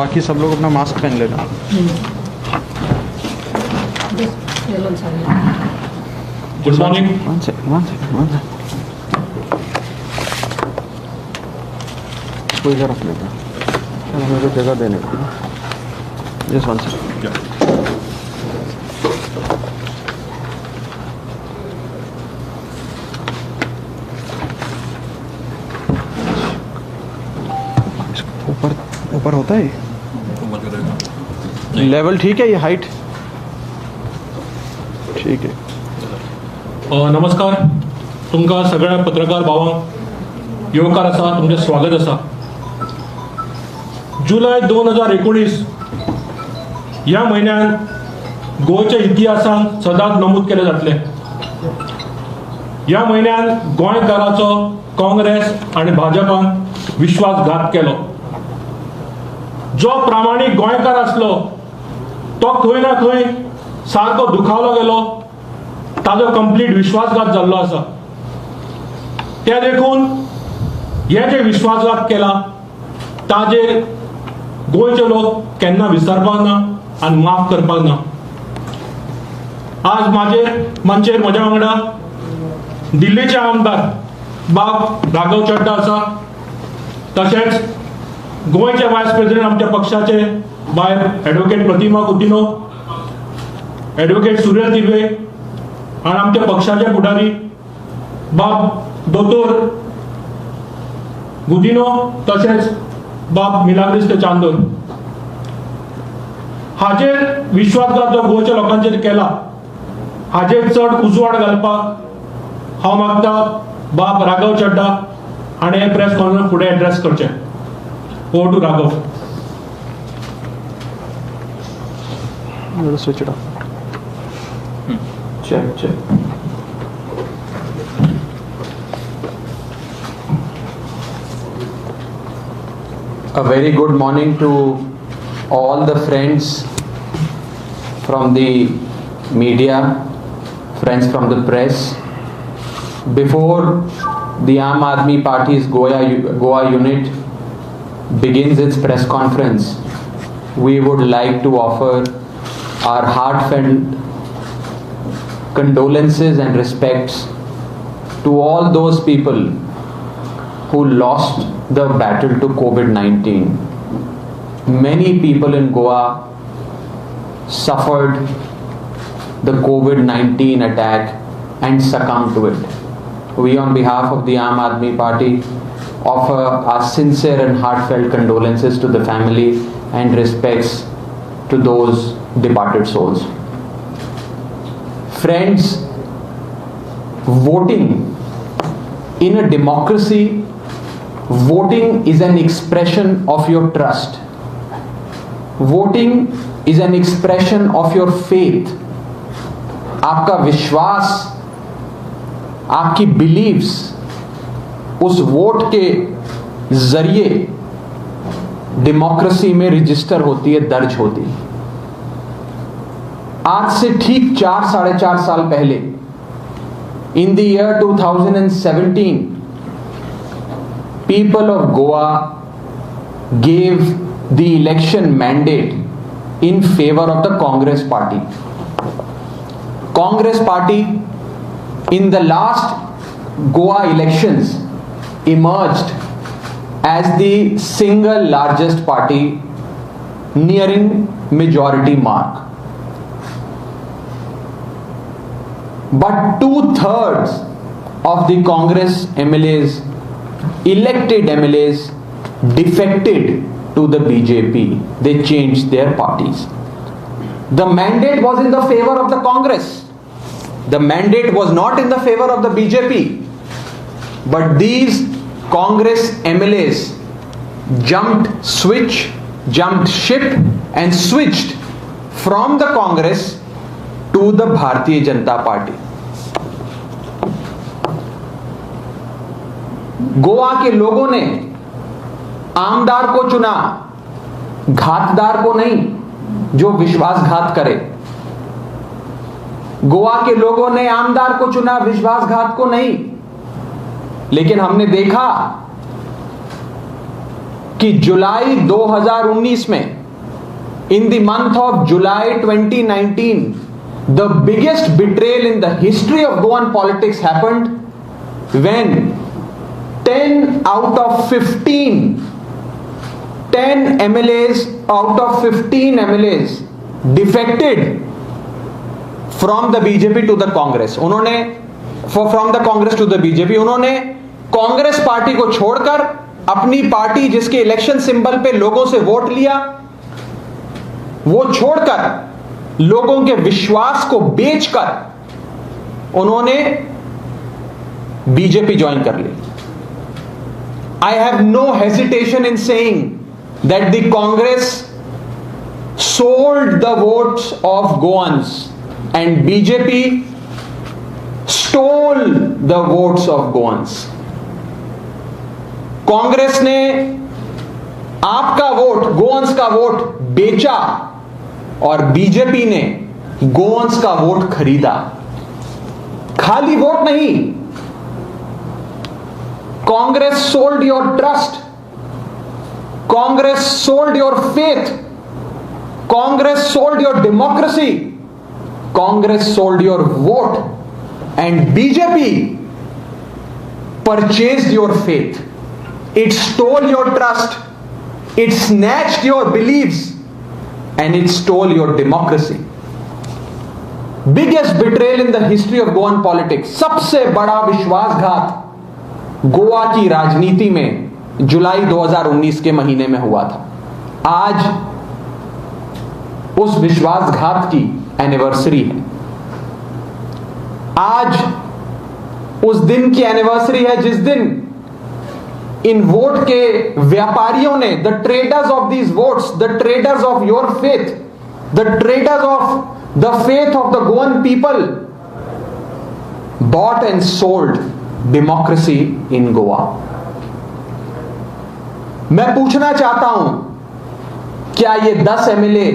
बाकी सब लोग अपना मास्क पहन लेना। Good morning. वन सेकंड कोई इधर रख लेता मेरे को जगह देने को। Just one second. ऊपर ऊपर होता है लेवल ठीक है, ये हाइट ठीक है। नमस्कार, तुमका सगळ्या पत्रकार भावांक युवकार असा तुमचे स्वागत असा। जुलै 2019 या महिन्यात गोंयच्या इतिहासात सदांच नमूद केले जातले। या महिन्यात गोंयकाराचो काँग्रेस आणि भाजपान विश्वासघात केलो। जो प्रामाणिक गोंयकार असलो तो खंय ना खंय सारको दुखावलो गेलो, ताजो कंप्लीट विश्वासघात जाल्लो आसा। त्या देखून हे जे विश्वासघात केला ताजेर गोंयचे लोक केन्ना विसरपाक ना आनी माफ करपाक ना। आज मंचेर म्हज्या वांगडा दिल्लीचे आमदार बाब राघव चड्डा आसा, तशेंच गोंयचे वायस प्रेसिडेंट आमच्या पक्षाचे भायर ॲडव्होकेट प्रतिमा कुतिनो, ॲडव्होकेट सुरेश दिवे आणि आमच्या पक्षाचे फुडारी बाब दोतोर गुदिनो, तसेच बाब मिलाग्रिस्त चांदोर। हाजेर विश्वासघात जो गोंयच्या लोकांचेर केला हाजेर चड उजवाड घालपाक हांव मागता बाब राघव चड्डा हाणें हे प्रेस कॉन्फरन्स फुडें एड्रेस करचें। Over to Raghav. Switch it off. check A very good morning to all the friends from the media, friends from the press. Before the Aam Aadmi Party's Goa unit begins its press conference, we would like to offer our heartfelt condolences and respects to all those people who lost the battle to COVID-19. Many people in Goa suffered the COVID-19 attack and succumbed to it. We, on behalf of the Aam Aadmi Party, offer our sincere and heartfelt condolences to the family and respects to those departed souls. Friends, voting in a democracy, voting is an expression of your trust. Voting is an expression of your faith. आपका विश्वास, आपकी beliefs उस vote के जरिए democracy में register होती है, दर्ज होती है। आज से ठीक 4-4.5 साल पहले, in the year 2017, people of Goa gave the election mandate in favor of the Congress party. Congress party in the last Goa elections emerged as the single largest party, nearing majority mark. But 2/3 of the Congress MLAs, elected MLAs, defected to the BJP. They changed their parties. The mandate was in the favor of the Congress. The mandate was not in the favor of the BJP. But these Congress MLAs jumped ship and switched from the Congress to the Bharatiya Janata Party. Goa के लोगों ने आमदार को चुना, घातदार को नहीं जो विश्वासघात करे। गोवा के लोगों ने आमदार को चुना, विश्वासघात को नहीं। लेकिन हमने देखा कि जुलाई 2019 में, in the month of July 2019, the biggest betrayal in the history of Goan politics happened when 10 MLAs out of 15 MLAs defected from the BJP to the Congress. उन्होंने from the Congress to the BJP, उन्होंने Congress party को छोड़कर अपनी party जिसके election symbol पे लोगों से vote लिया, वो छोड़कर लोगों के विश्वास को बेचकर उन्होंने बीजेपी ज्वाइन कर ली. I have no hesitation in saying that the Congress sold the votes of Goans and BJP stole the votes of Goans. Congress ने आपका वोट, गोअन्स का वोट बेचा और बीजेपी ने गोअन्स का वोट खरीदा. खाली वोट नहीं, Congress sold your trust, Congress sold your faith, Congress sold your democracy, Congress sold your vote and BJP purchased your faith. It stole your trust, it snatched your beliefs, and it stole your democracy. Biggest betrayal in the history of Goan politics. सबसे बड़ा विश्वासघात गोवा की राजनीति में जुलाई 2019 के महीने में हुआ था. आज उस विश्वासघात की एनिवर्सरी है. आज उस दिन की एनिवर्सरी है जिस दिन इन वोट के व्यापारियों ने, the traders of these votes, the traders of your faith, the traders of the faith of the Goan people, bought and sold democracy in Goa. मैं पूछना चाहता हूं, क्या ये 10 MLA,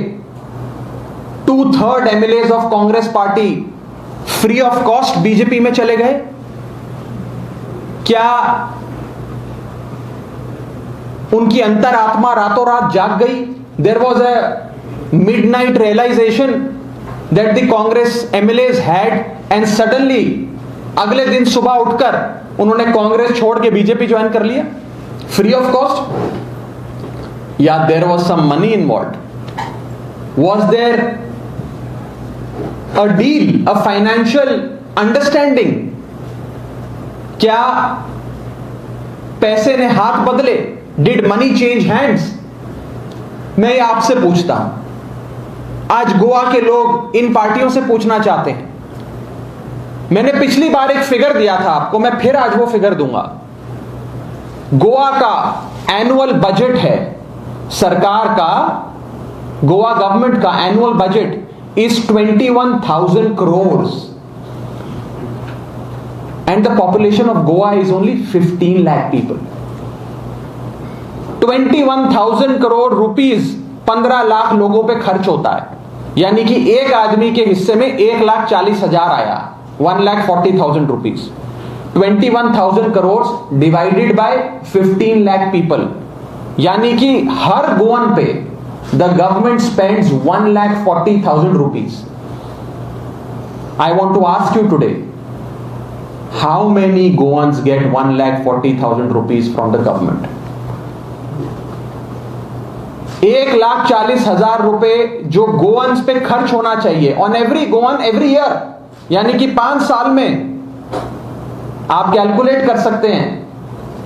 2/3 MLAs of Congress party free of cost BJP में चले गए? क्या उनकी अंतरात्मा रातों रात जाग गई? There was a midnight realisation that the Congress MLAs had, and suddenly अगले दिन सुबह उठकर उन्होंने कांग्रेस छोड़ के बीजेपी ज्वाइन कर लिया फ्री ऑफ कॉस्ट? या there was some money involved? Was there a deal, a financial understanding? क्या पैसे ने हाथ बदले? Did money change hands? मैं ये आपसे पूछता हूं. आज गोवा के लोग इन पार्टियों से पूछना चाहते हैं. मैंने पिछली बार एक फिगर दिया था आपको, मैं फिर आज वो फिगर दूंगा. गोवा का एनुअल बजट है, सरकार का, गोवा गवर्नमेंट का annual budget is 21,000 crores and the population of Goa is only 15 lakh people. 21,000 crore rupees 15 lakh लोगों पे खर्च होता है, यानी कि एक आदमी के हिस्से में 1,40,000 आया, 1,40,000 rupees. 21,000 crore divided by 15 lakh people, यानी कि हर गोवन पे the government spends 1,40,000 rupees. I want to ask you today, how many Goans get 1,40,000 rupees from the government? 1,40,000 रुपए जो गोवन्स पे खर्च होना चाहिए on every Goan every year, यानी कि 5 साल में आप कैलकुलेट कर सकते हैं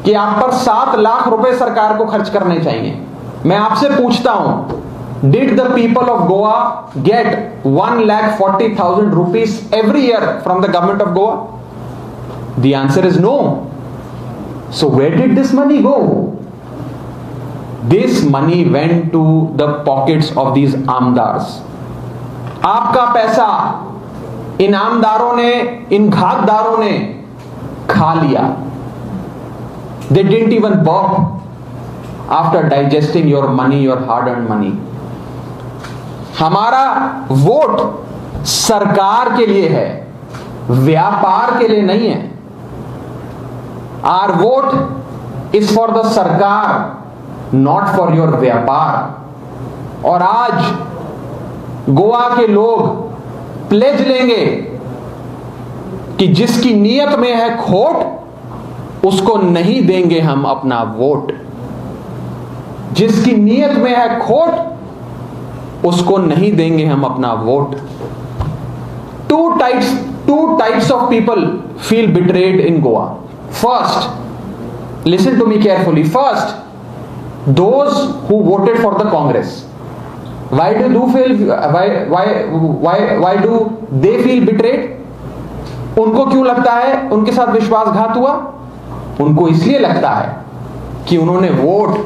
कि आप पर 7 लाख रुपए सरकार को खर्च करने चाहिए. मैं आपसे पूछता हूं, did the people of Goa get 1,40,000 rupees every year from the government of Goa? The answer is no. So where did this money go? This money went to the pockets of these आमदार्स. आपका पैसा इन आमदारों ने, इन घातदारों ने खा लिया. They didn't even burp after digesting your money, your hard-earned money. हमारा vote सरकार के लिए है, व्यापार के लिए नहीं है. Our vote is for the सरकार, नॉट फॉर योर व्यापार। और आज गोवा के लोग प्लेज लेंगे कि जिसकी नीयत में है खोट उसको नहीं देंगे हम अपना वोट। जिसकी नीयत में है खोट उसको नहीं देंगे हम अपना vote. Two types of people feel betrayed in Goa. First, listen to me carefully. First, those who voted for the Congress. Why do they feel betrayed? उनको क्यों लगता है उनके साथ विश्वासघात हुआ? उनको इसलिए लगता है कि उन्होंने वोट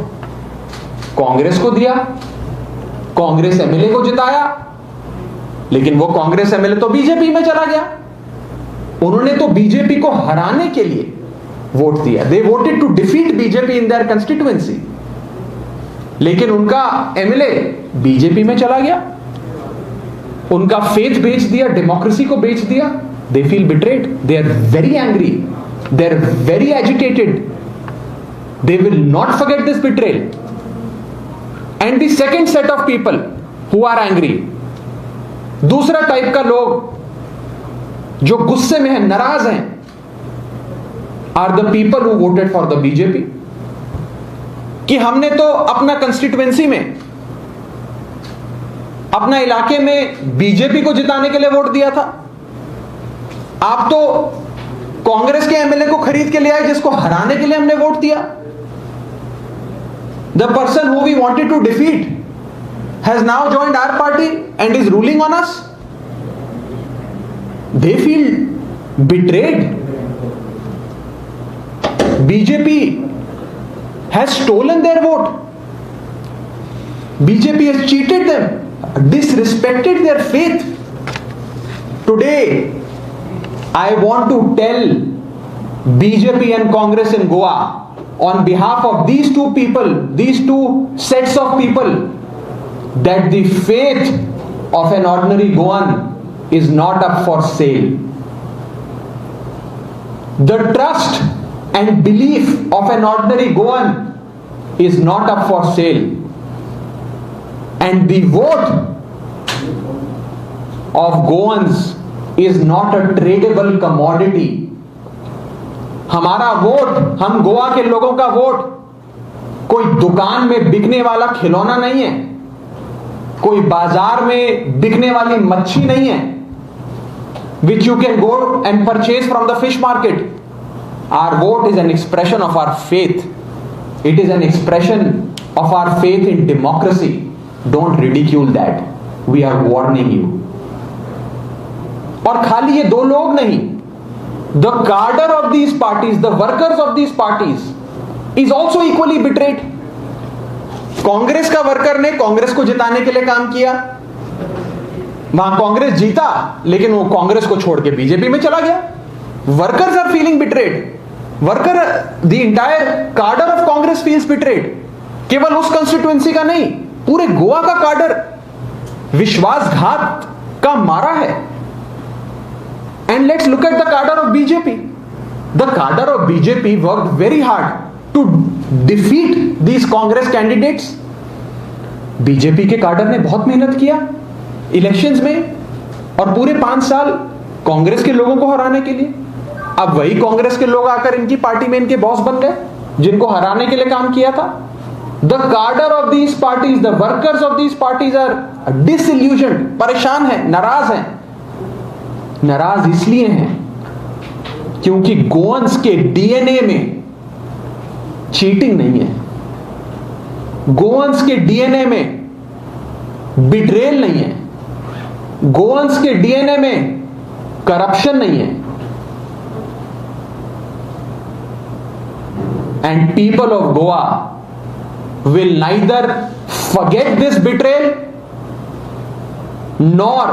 कांग्रेस को दिया, कांग्रेस एमएलए को जिताया, लेकिन वो कांग्रेस एमएलए तो बीजेपी में चला गया। उन्होंने तो बीजेपी को हराने के लिए वोट दिया। They voted to defeat BJP in their constituency, लेकिन उनका एमएलए बीजेपी में चला गया, उनका फेथ बेच दिया, डेमोक्रेसी को बेच दिया। They feel betrayed, they are very angry, they are very agitated, they will not forget this betrayal. And the second set of people who are angry, दूसरा टाइप का लोग जो गुस्से में है, नाराज हैं, are the people who voted for the BJP. कि हमने तो अपना कंस्टिट्यूएंसी में, अपना इलाके में बीजेपी को जिताने के लिए वोट दिया था, आप तो कांग्रेस के एमएलए को खरीद के ले आए जिसको हराने के लिए हमने वोट दिया। The person who we wanted to defeat has now joined our party and is ruling on us. They feel betrayed. BJP has stolen their vote. BJP has cheated them, disrespected their faith. Today, I want to tell BJP and Congress in Goa, on behalf of these two people, these two sets of people, that the faith of an ordinary Goan is not up for sale. The trust and belief of an ordinary Goan is not up for sale. And the vote of Goans is not a tradable commodity. हमारा vote, हम गोवा के लोगों का vote कोई दुकान में बिकने वाला खिलौना नहीं है, कोई बाजार में बिकने वाली मच्छी नहीं है, which you can go and purchase from the fish market. Our vote is an expression of our faith. It is an expression of our faith in democracy. Don't ridicule that. We are warning you. और खाली ये दो लोग नहीं, the cadre of these parties, the workers of these parties is also equally betrayed. Congress का worker ने कांग्रेस को जिताने के लिए काम किया, वहां कांग्रेस जीता, लेकिन वो कांग्रेस को छोड़ के बीजेपी में चला गया। Workers are feeling betrayed, worker, the entire cadre of Congress feels betrayed. केवल उस कंस्टिट्यूएंसी का नहीं, पूरे गोवा का कार्डर विश्वासघात का मारा है। And let's look at the cadre of BJP. The cadre of BJP worked very hard to defeat these Congress candidates. BJP के कार्डर ने बहुत मेहनत किया इलेक्शंस में, और पूरे 5 साल कांग्रेस के लोगों को हराने के लिए। अब वही कांग्रेस के लोग आकर इनकी पार्टी में इनके बॉस बन गए, जिनको हराने के लिए काम किया था। The cadre of these parties, the workers of these parties are disillusioned, परेशान है, नाराज हैं। नाराज इसलिए हैं क्योंकि गोवंस के डीएनए में चीटिंग नहीं है, गोवंस के डीएनए में बिट्रेल नहीं है, गोवंस के डीएनए में करप्शन नहीं है। And people of Goa will neither forget this betrayal nor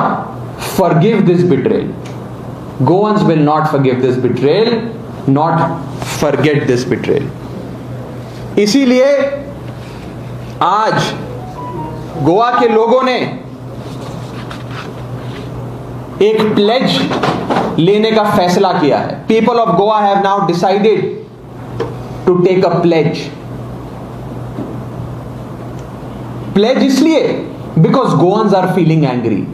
forgive this betrayal. गोवंस will not forgive this betrayal, not forget this betrayal. इसीलिए आज गोवा के लोगों ने एक प्लेज लेने का फैसला किया है। People of Goa have now decided to take a pledge. pledge इसलिए because Goans are feeling angry.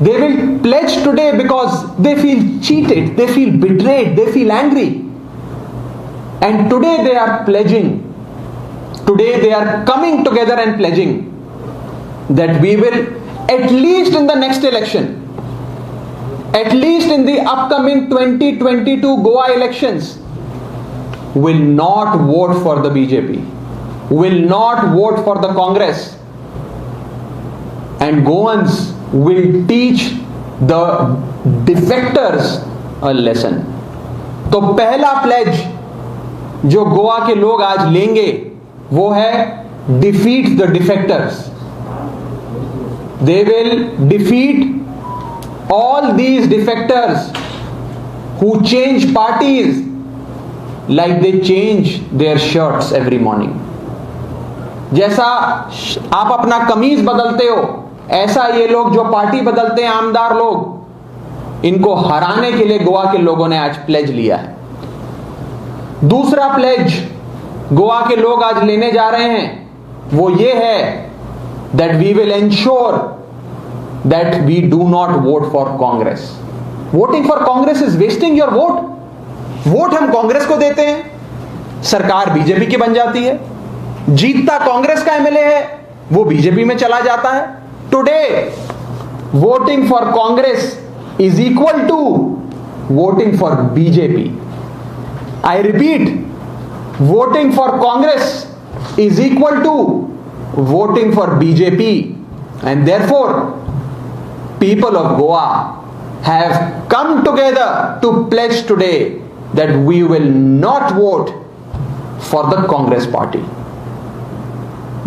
They will pledge today because they feel cheated, they feel betrayed, they feel angry. And today they are pledging, today they are coming together and pledging that we will, at least in the next election, at least in the upcoming 2022 Goa elections, will not vote for the BJP, will not vote for the Congress, and Goans will teach the defectors a lesson. तो पहला pledge जो गोवा के लोग आज लेंगे वो है defeat the defectors. They will defeat all these defectors who change parties like they change their shirts every morning. जैसा आप अपना कमीज बदलते हो, ऐसा ये लोग जो पार्टी बदलते हैं, आमदार लोग, इनको हराने के लिए गोवा के लोगों ने आज प्लेज लिया है. दूसरा प्लेज गोवा के लोग आज लेने जा रहे हैं वो ये है that we will ensure that we do not vote for Congress. Voting for Congress is wasting your vote. Vote हम कांग्रेस को देते हैं, सरकार बीजेपी की बन जाती है, जीतता कांग्रेस का एमएलए है, वो बीजेपी में चला जाता है. Today voting for Congress is equal to voting for BJP. I repeat, voting for Congress is equal to voting for BJP, and therefore people of Goa have come together to pledge today that we will not vote for the Congress party.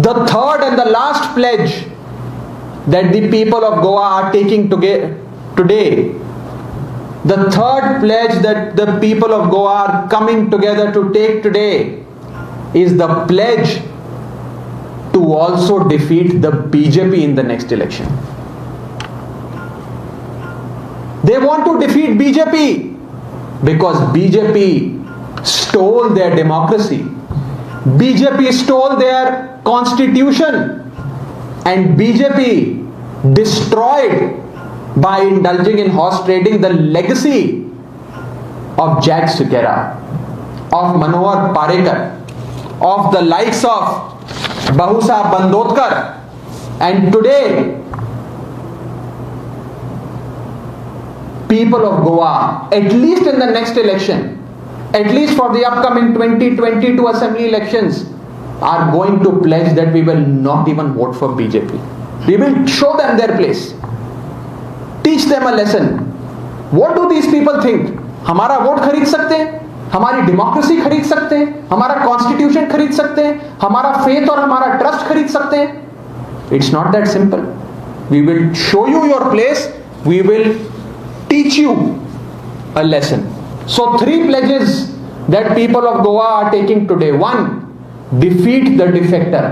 The third and the last pledge that the people of Goa are taking today, the third pledge that the people of Goa are coming together to take today is the pledge to also defeat the BJP in the next election. They want to defeat BJP because BJP stole their democracy, BJP stole their constitution, and BJP destroyed, by indulging in horse trading, the legacy of Jack Sikera, of Manohar Parrikar, of the likes of Bahusa Bandotkar, and today people of Goa, at least in the next election, at least for the upcoming 2022 assembly elections, are going to pledge that we will not even vote for BJP. We will show them their place, teach them a lesson. What do these people think? हमारा vote खरीद सकते हैं, हमारी democracy खरीद सकते हैं, हमारा constitution खरीद सकते हैं, हमारा फेथ और हमारा ट्रस्ट खरीद सकते हैं? It's not that simple. We will show you your place, we will teach you a lesson. So 3 pledges that people of Goa are taking today. 1, defeat the defector.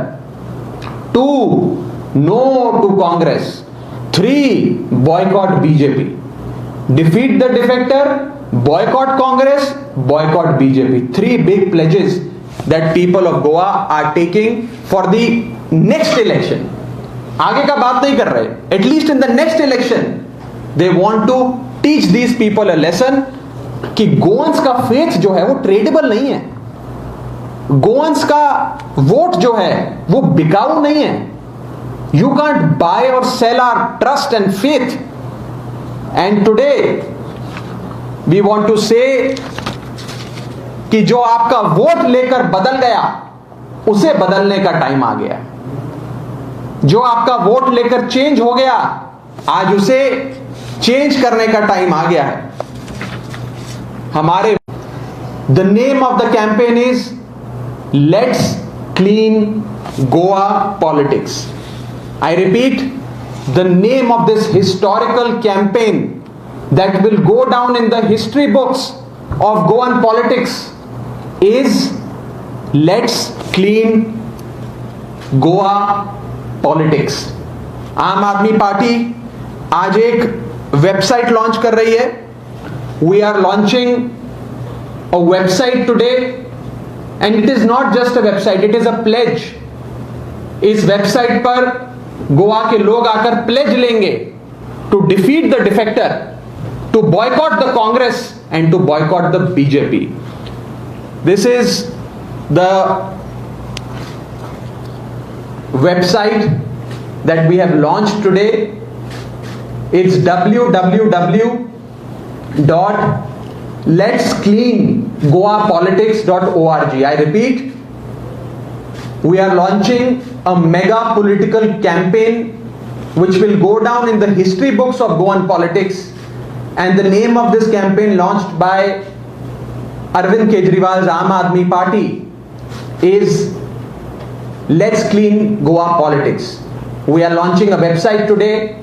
2, no to Congress. 3, boycott BJP. Defeat the defector, boycott Congress, boycott BJP. 3 big pledges that people of Goa are taking for the next election. आगे का बात नहीं कर रहे. At least in the next election, they want to teach these people a lesson कि गोवंस का faith जो है वो ट्रेडेबल नहीं है. गोवंस का वोट जो है वो बिकाऊ नहीं है. You can't buy or sell our trust and faith. And today we want to say कि जो आपका वोट लेकर बदल गया उसे बदलने का टाइम आ गया. जो आपका वोट लेकर चेंज हो गया आज उसे चेंज करने का टाइम आ गया है. हमारे the name of the campaign is let's clean Goa politics. I repeat, the name of this historical campaign that will go down in the history books of Goan politics is let's clean Goa politics. आम Aadmi party आज एक website launch कर रही है. We are launching a website today, and it is not just a website, it is a pledge. इस website पर गोवा के लोग आकर प्लेज लेंगे to defeat the defector, to boycott the Congress and to boycott the BJP. This is the website that we have launched today. It's www.letscleangoapolitics.org. I repeat, we are launching a mega political campaign which will go down in the history books of Goan politics, and the name of this campaign, launched by Arvind Kejriwal's Aam Aadmi Party, is Let's Clean Goa Politics. We are launching a website today.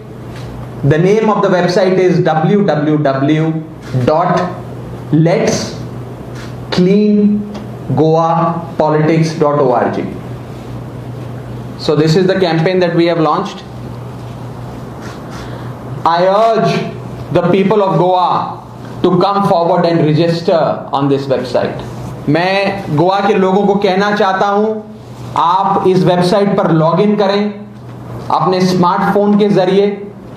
The name of the website is www.letscleangoapolitics.org. So this is the campaign that we have launched. I urge the people of Goa to come forward and register on this website. मैं गोवा के लोगों को कहना चाहता हूं, आप इस website पर लॉगिन करें अपने स्मार्टफोन के जरिए,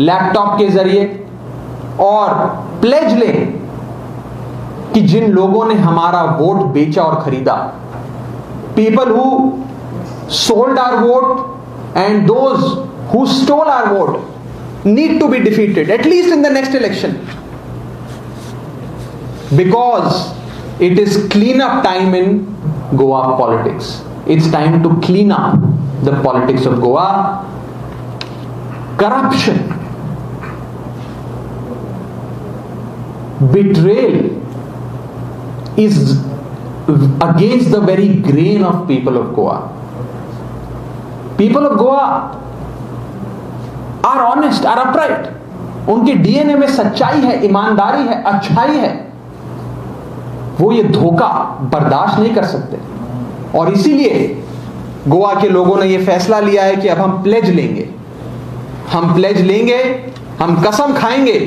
लैपटॉप के जरिए, और प्लेज लें कि जिन लोगों ने हमारा वोट बेचा और खरीदा, people who sold our vote and those who stole our vote need to be defeated at least in the next election, because it is clean up time in Goa politics. It's time to clean up the politics of Goa. Corruption, betrayal is against the very grain of people of Goa. People of Goa are honest, are upright. उनके DNA में सच्चाई है, ईमानदारी है, अच्छाई है. वो ये धोखा बर्दाश्त नहीं कर सकते, और इसीलिए गोवा के लोगों ने यह फैसला लिया है कि अब हम प्लेज लेंगे, हम कसम खाएंगे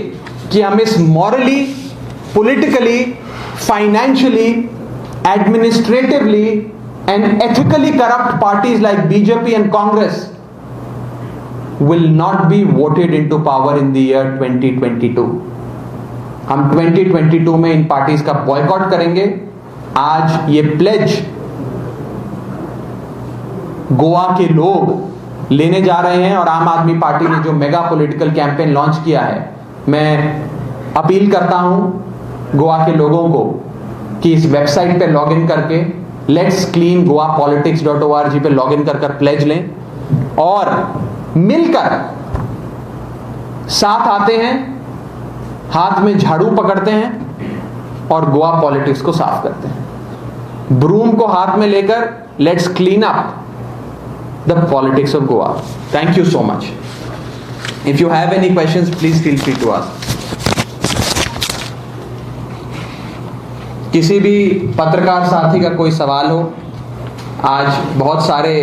कि हम इस morally, politically, financially, administratively and ethically corrupt parties like BJP and Congress will not be voted into power in the year 2022. हम 2022 में इन पार्टीज का बॉयकॉट करेंगे. आज ये प्लेज गोवा के लोग लेने जा रहे हैं, और आम आदमी पार्टी ने जो मेगा पॉलिटिकल कैंपेन लॉन्च किया है, मैं अपील करता हूं गोवा के लोगों को कि इस वेबसाइट पे लॉगिन करके letscleangoapolitics.org पे लॉगिन कर प्लेज लें, और मिलकर साथ आते हैं, हाथ में झाड़ू पकड़ते हैं और गोवा पॉलिटिक्स को साफ करते हैं. ब्रूम को हाथ में लेकर let's clean up the politics of Goa. Thank you so much. If you have any questions, please feel free to ask. किसी भी पत्रकार साथी का कोई सवाल हो, आज बहुत सारे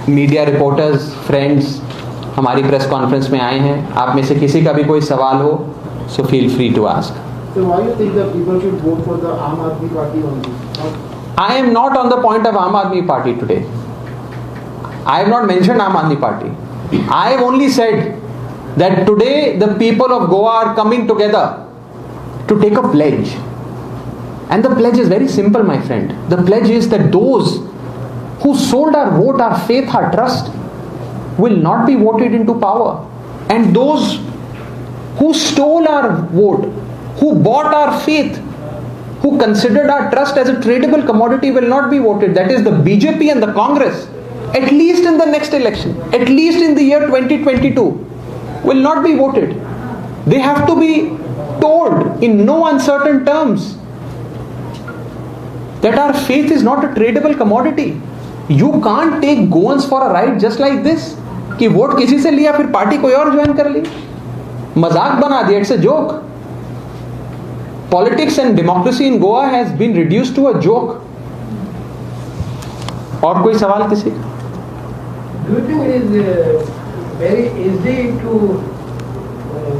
मीडिया रिपोर्टर्स, फ्रेंड्स हमारी प्रेस कॉन्फ्रेंस में आए हैं. आप में से किसी का भी कोई सवाल हो, so feel free to ask. So why you think that people should vote for the Aam Aadmi Party only? I am not on the point of Aam Aadmi Party today. I have not mentioned Aam Aadmi Party. I have only said that today the people of Goa are coming together to take a pledge. And the pledge is very simple, my friend. The pledge is that those who sold our vote, our faith, our trust will not be voted into power. And those who stole our vote, who bought our faith, who considered our trust as a tradable commodity will not be voted. That is the BJP and the Congress. At least in the next election, at least in the year 2022, will not be voted. They have to be told in no uncertain terms that our faith is not a tradable commodity. You can't take Goans for a ride just like this. कि vote किसी से लिया फिर party कोई और join कर ली, मजाक बना दिया. It's a joke. Politics and democracy in Goa has been reduced to a joke. और कोई सवाल किसी का? Do you think it is very easy to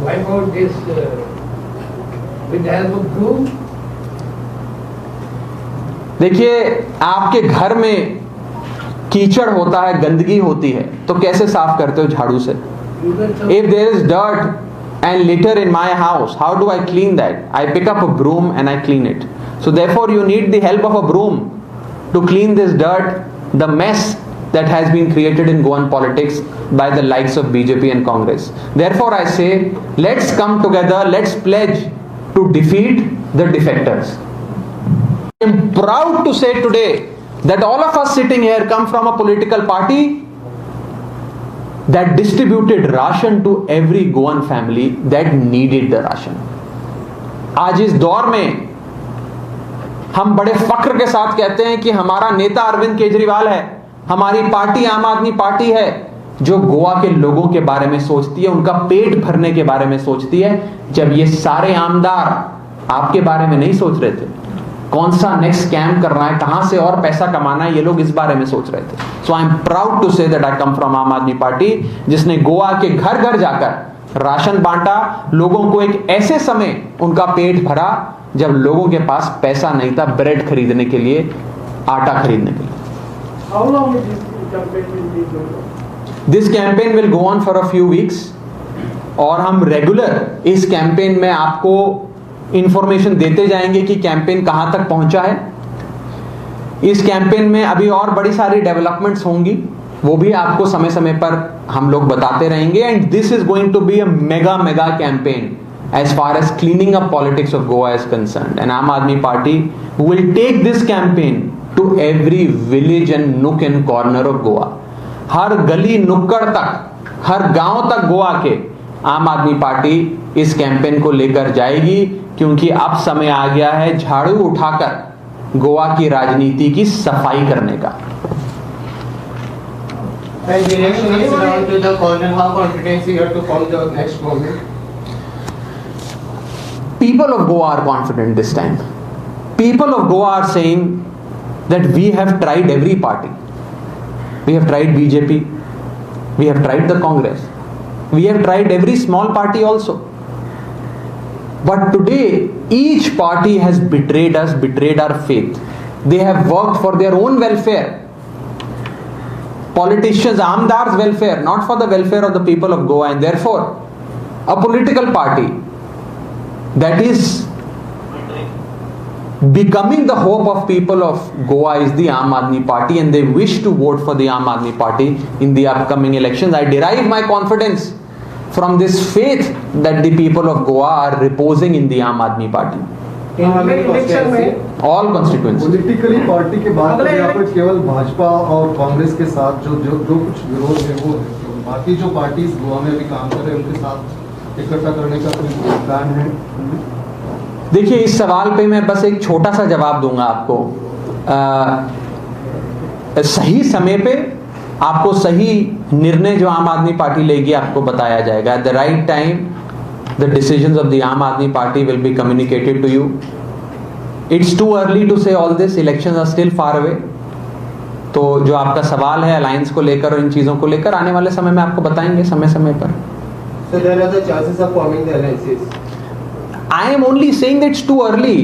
wipe out this with the help of broom? देखिए, आपके घर में कीचड़ होता है, गंदगी होती है, तो कैसे साफ करते हो? झाड़ू से। If there is dirt and litter in my house, how do I clean that? I pick up a broom and I clean it. So therefore you need the help of a broom to clean this dirt, the mess that has been created in Goan politics by the likes of BJP and Congress. Therefore I say, let's come together, let's pledge to defeat the defectors. I am proud to say today that all of us sitting here come from a political party that distributed ration to every Goan family that needed the ration. आज इस दौर में हम बड़े फख्र के साथ कहते हैं कि हमारा नेता अरविंद केजरीवाल है, हमारी पार्टी आम आदमी पार्टी है, जो गोवा के लोगों के बारे में सोचती है, उनका पेट भरने के बारे में सोचती है, जब ये सारे आमदार आपके बारे में नहीं सोच रहे थे, कौन सा नेक्स्ट स्कैम करना है, कहां से और पैसा कमाना है, ये लोग इस बारे में सोच रहे थे। So I am proud to say that I come from Aam Aadmi party, जिसने गोवा के घर घर जाकर राशन बांटा, लोगों को एक ऐसे समय उनका पेट भरा जब लोगों के पास पैसा नहीं था ब्रेड खरीदने के लिए, आटा खरीदने के लिए। How long is this campaign will be going on? This campaign will go on for a few weeks, और हम रेगुलर इस कैंपेन में आपको इंफॉर्मेशन देते जाएंगे कि कैंपेन कहां तक पहुंचा है। इस कैंपेन में अभी और बड़ी सारी डेवलपमेंट्स होंगी, वो भी आपको समय समय पर हम लोग बताते रहेंगे। And this is going to be a mega campaign as far as cleaning up politics of Goa is concerned, and Aam Aadmi Party will take this campaign to every village and nook and corner of Goa. हर गली नुक्कड़ तक, हर गांव तक गोवा के आम Aadmi party इस campaign को लेकर जाएगी, क्योंकि अब समय आ गया है झाड़ू उठाकर गोवा की राजनीति की सफाई करने का। And the election is around to the corner. How confident you are to form the next government? People of Goa are confident this time. People of Goa are saying that we have tried every party. We have tried BJP. We have tried the Congress. We have tried every small party also. But today, each party has betrayed us, betrayed our faith. They have worked for their own welfare. Politicians, Amdar's welfare, not for the welfare of the people of Goa. And therefore, a political party that is becoming the hope of people of Goa is the Aam Aadmi Party, and they wish to vote for the Aam Aadmi Party in the upcoming elections. I derive my confidence from this faith that the people of Goa are reposing in the Aam Admi Party. Election में All constituencies. Politically party के बात करें यहाँ पर केवल भाजपा और कांग्रेस के साथ जो कुछ विरोध है वो है, तो बाकी जो पार्टी गोवा में भी काम कर रहे हैं उनके साथ इकट्ठा करने का कोई प्लान है? देखिए, इस सवाल पे मैं बस एक छोटा सा जवाब दूंगा आपको। सही समय पे आपको सही निर्णय जो आम आदमी पार्टी लेगी आपको बताया जाएगा। At the right time the decisions of the Aam Aadmi Party will be communicated to you. It's too early to say all this, elections are still far away. तो जो आपका सवाल है अलायंस को लेकर और इन चीजों को लेकर, आने वाले समय में आपको बताएंगे समय समय पर। So there are the chances of forming the alliances. I am only saying that it's too early.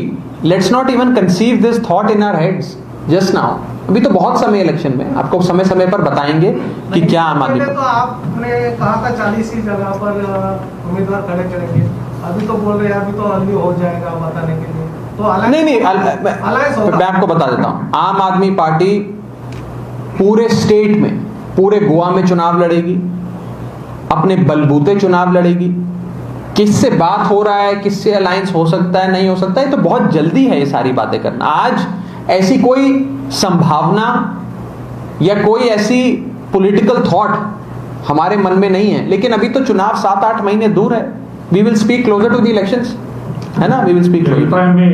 Let's not even conceive this thought in our heads just now. अभी तो बहुत समय इलेक्शन में, आपको समय समय पर बताएंगे कि क्या आम आदमी। पहले तो आपने कहा था 40 ही जगह पर उम्मीदवार खड़े करेंगे, अभी तो बोल रहे हैं अभी तो अर्ली हो जाएगा बताने के लिए। तो नहीं, मैं आपको बता देता हूँ। आम आदमी पार्टी पूरे स्टेट में, पूरे गोवा में चुनाव लड़ेगी, अपने बलबूते चुनाव लड़ेगी। किससे बात हो रहा है, किससे अलायंस हो सकता है, नहीं हो सकता है, तो बहुत जल्दी है ये सारी बातें करना। आज ऐसी कोई संभावना या कोई ऐसी पॉलिटिकल थॉट हमारे मन में नहीं है, लेकिन अभी तो चुनाव 7-8 महीने दूर है। We will speak closer to the elections, है ना? We will speak If I closer. may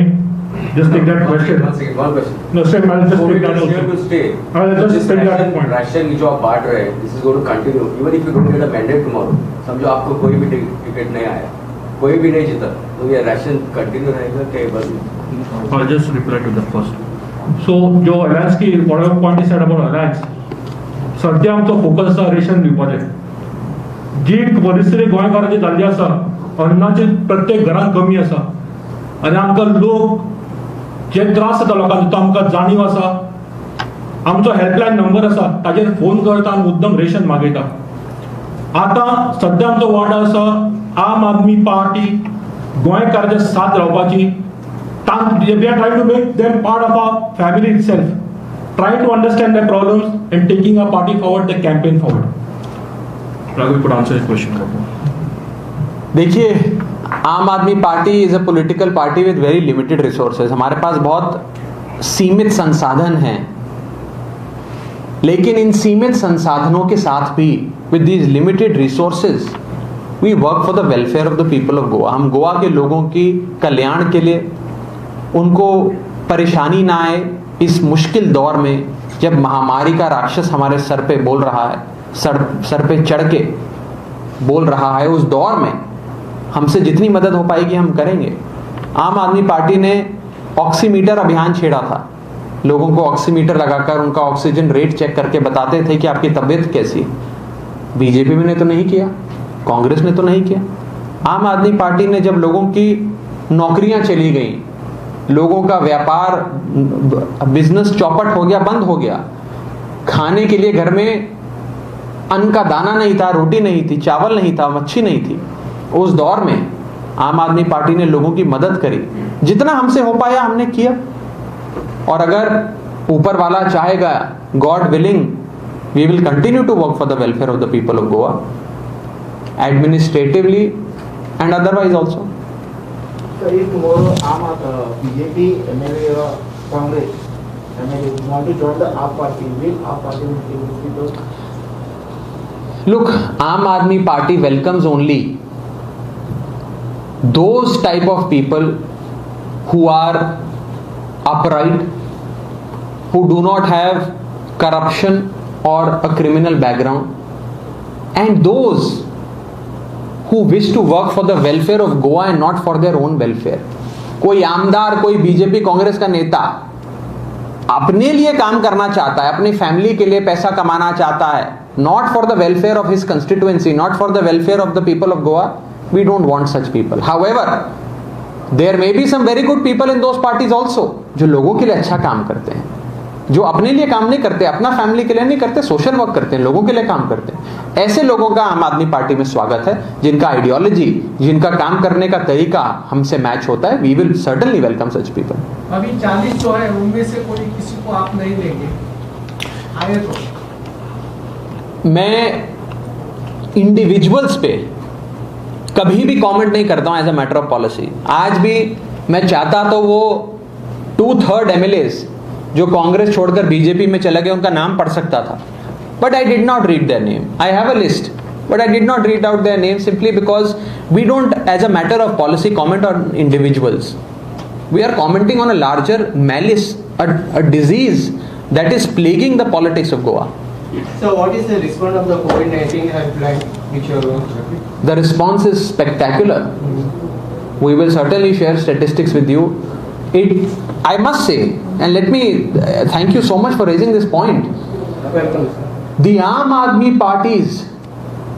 just take that question. One second, one question. No, sir, I'll just COVID take that is here also. to stay. I'll just take that point. Ration जो आप बांट रहे हैं, this is going to continue. Even if you don't get a mandate tomorrow, समझो आपको कोई भी ticket नहीं आया, कोई भी नहीं जीता, तो ये राशन कंटिन्यू रहेगा क्या बस? I'll just reply to that first. So जो alliance की whatever point is said about alliance, सध्या आमचो फोकस आसा रेशन दिवपाचें. जी परिस्थिती गोंयकारांची जाल्ली आसा, अन्नाची प्रत्येक घरांत कमी आसा, आनी आमकां लोक जे त्रास जाता लोकांचे तो आमकां जाणीव आसा। आमचो हेल्पलायन नंबर आसा ताजेर फोन करता आनी मुद्दम रेशन मागयता. आतां सद्या आमचो वाडा आसा आम आदमी पार्टी गोंयकारांच्या साथ रावपाची. We are trying to make them part of our family itself, trying to understand their problems and taking our party forward, the campaign forward. Raghu could answer this question. देखिए, आम Aadmi party is a political party with very limited resources. हमारे पास बहुत सीमित संसाधन हैं, लेकिन इन सीमित संसाधनों के साथ भी with these limited resources we work for the welfare of the people of Goa. हम गोवा के लोगों की कल्याण के लिए, उनको परेशानी ना आए इस मुश्किल दौर में, जब महामारी का राक्षस हमारे सर पे बोल रहा है, सर पे चढ़ के बोल रहा है, उस दौर में हमसे जितनी मदद हो पाएगी हम करेंगे. आम आदमी पार्टी ने ऑक्सीमीटर अभियान छेड़ा था. लोगों को ऑक्सीमीटर लगाकर उनका ऑक्सीजन रेट चेक करके बताते थे कि आपकी तबीयत कैसी. बीजेपी ने तो नहीं किया, कांग्रेस ने तो नहीं किया. आम आदमी पार्टी ने जब लोगों की नौकरियां चली गई, लोगों का व्यापार, बिजनेस चौपट हो गया, बंद हो गया, खाने के लिए घर में अन्न का दाना नहीं था, रोटी नहीं थी, चावल नहीं था, मच्छी नहीं थी, उस दौर में आम आदमी पार्टी ने लोगों की मदद करी. जितना हमसे हो पाया हमने किया. और अगर ऊपर वाला चाहेगा, god willing, we will continue to work for the welfare of the people of Goa, administratively and otherwise also. So if tomorrow BJP MLA or Congress MLA want to join the AAP party, will AAP party will those? Look, Aam Aadmi Party welcomes only those type of people who are upright, who do not have corruption or a criminal background, and those who wish to work for the welfare of Goa and not for their own welfare. कोई आमदार, कोई BJP Congress का नेता अपने लिए काम करना चाहता है, अपनी फैमिली के लिए पैसा कमाना चाहता है, not for the welfare of his constituency, not for the welfare of the people of Goa, we don't want such people. However, there may be some very good people in those parties also, जो लोगों के लिए अच्छा काम करते हैं, जो अपने लिए काम नहीं करते, अपना फैमिली के लिए नहीं करते, सोशल वर्क करते हैं, लोगों के लिए काम करते हैं. ऐसे लोगों का आम आदमी पार्टी में स्वागत है, जिनका आइडियोलॉजी, जिनका काम करने का तरीका हमसे मैच होता है. We will certainly welcome such people. अभी 40 जो है उनमें से कोई किसी को आप नहीं लेंगे आए तो? मैं इंडिविजुअल्स पे कभी भी कमेंट नहीं करता हूं as a matter of policy. आज भी मैं चाहता तो वो 2/3 MLAs जो कांग्रेस छोड़कर बीजेपी में चले गए उनका नाम पढ़ सकता था, but I did not read their name. I have a list, but I did not read out their names simply because we don't, as a matter of policy, comment on individuals. We are commenting on a larger malice, a disease that is plaguing the politics of Goa. So what is the response of the COVID-19 helpline which you are going to? The response is spectacular. We will certainly share statistics with you. I must say, and let me thank you so much for raising this point. Welcome, sir. The Aam Aadmi Party's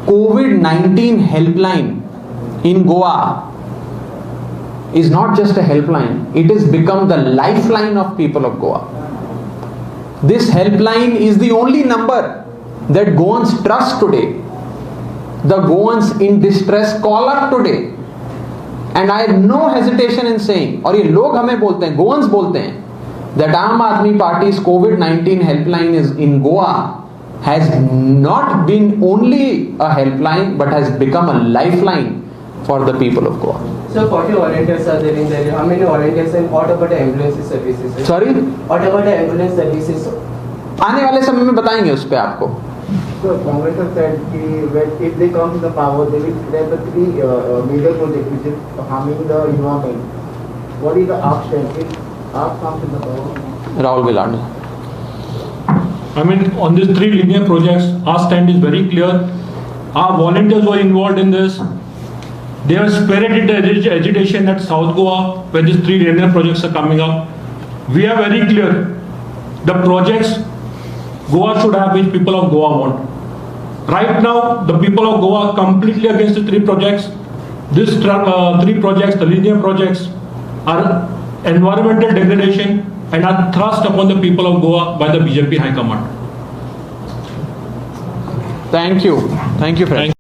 COVID-19 helpline in Goa is not just a helpline, it has become the lifeline of people of Goa. This helpline is the only number that Goans trust today. The Goans in distress call up today. And I have no hesitation in saying, और ये लोग हमें बोलते हैं, Goans बोलते हैं, that Aam Aadmi Party's COVID-19 helpline is in Goa has not been only a helpline but has become a lifeline for the people of Goa. So 40 volunteers are there in the area. How many volunteers and what about the ambulance services? Sir? Sorry? What about the ambulance services? आने वाले समय में बताएंगे उस पे आपको. So Congress has said that if they come to the power, they will create the 3 major projects which is harming the environment. What is the AAP stand? If AAP comes to the power? Rahul Gilani. I mean, on these 3 linear projects, our stand is very clear. Our volunteers were involved in this. They have spirited agitation at South Goa, where these 3 linear projects are coming up. We are very clear. The projects Goa should have, which people of Goa want. Right now, the people of Goa are completely against the 3 projects. These 3 projects, the linear projects, are environmental degradation, and are thrust upon the people of Goa by the BJP High Command. Thank you, friend.